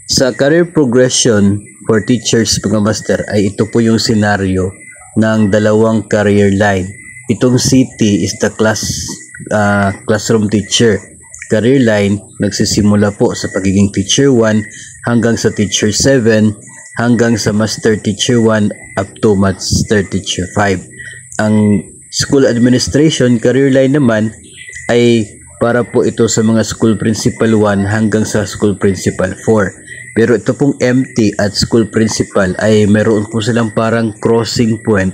Sa career progression for teachers mga master ay ito po yung senaryo ng dalawang career line. Itong CT is the classroom teacher. Career line nagsisimula po sa pagiging teacher 1 hanggang sa teacher 7 hanggang sa master teacher 1 up to master teacher 5. Ang school administration career line naman ay para po ito sa mga school principal 1 hanggang sa school principal 4. Pero ito pong MT at school principal ay meron po silang parang crossing point,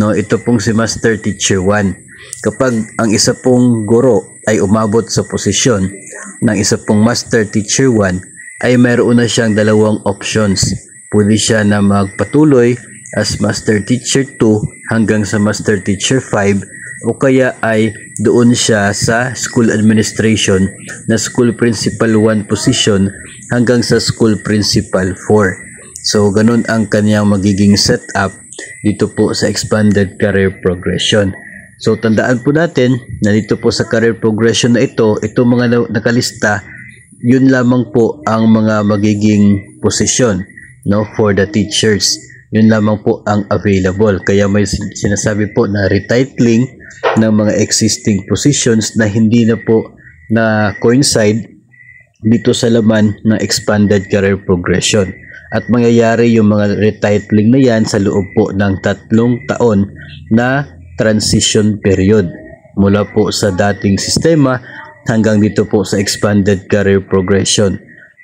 no? Ito pong si master teacher 1. Kapag ang isa pong guro ay umabot sa posisyon ng isa pong master teacher 1, ay meron na siyang dalawang options. Pwede siya na magpatuloy as master teacher 2 hanggang sa master teacher 5, o kaya ay doon siya sa school administration na school principal 1 position hanggang sa school principal 4. So ganun ang kanyang magiging setup dito po sa expanded career progression. So tandaan po natin na dito po sa career progression na ito, itong mga nakalista, yun lamang po ang mga magiging posisyon, no, for the teachers. Yun lamang po ang available. Kaya may sinasabi po na retitling ng mga existing positions na hindi na po na coincide dito sa laman ng expanded career progression. At mangyayari yung mga retitling na yan sa loob po ng 3 taon na transition period mula po sa dating sistema hanggang dito po sa expanded career progression,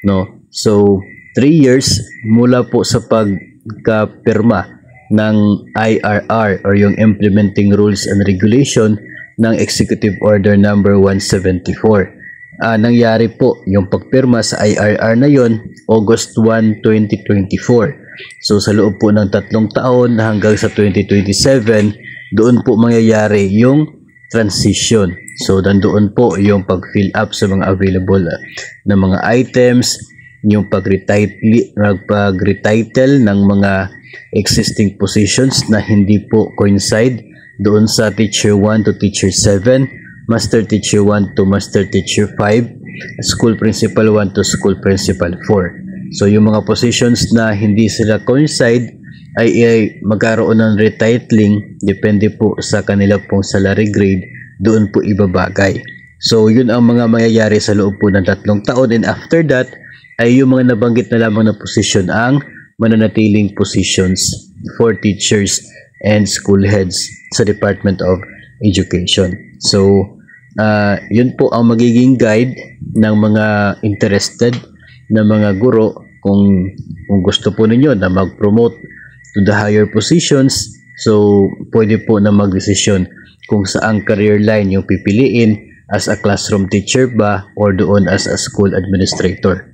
no? So 3 years mula po sa pagkapirma ng IRR or yung Implementing Rules and Regulation ng Executive Order number 174. Nangyari po yung pagpirma sa IRR na yon August 1, 2024. So sa loob po ng 3 taon hanggang sa 2027, doon po mangyayari yung transition. So nandoon po yung pag-fill up sa mga available na mga items, yung pag-retitle ng mga existing positions na hindi po coincide doon sa teacher 1 to teacher 7, master teacher 1 to master teacher 5, school principal 1 to school principal 4. So yung mga positions na hindi sila coincide ay magkaroon ng retitling, depende po sa kanila pong salary grade, doon po ibabagay. So yun ang mga mangyayari sa loob po ng 3 taon, and after that ay yung mga nabanggit na lamang na position ang mananatiling positions for teachers and school heads sa Department of Education. So yun po ang magiging guide ng mga interested na mga guro kung gusto po ninyo na mag-promote to the higher positions. So pwede po na magdesisyon kung saang career line yung pipiliin, as a classroom teacher ba or doon as a school administrator.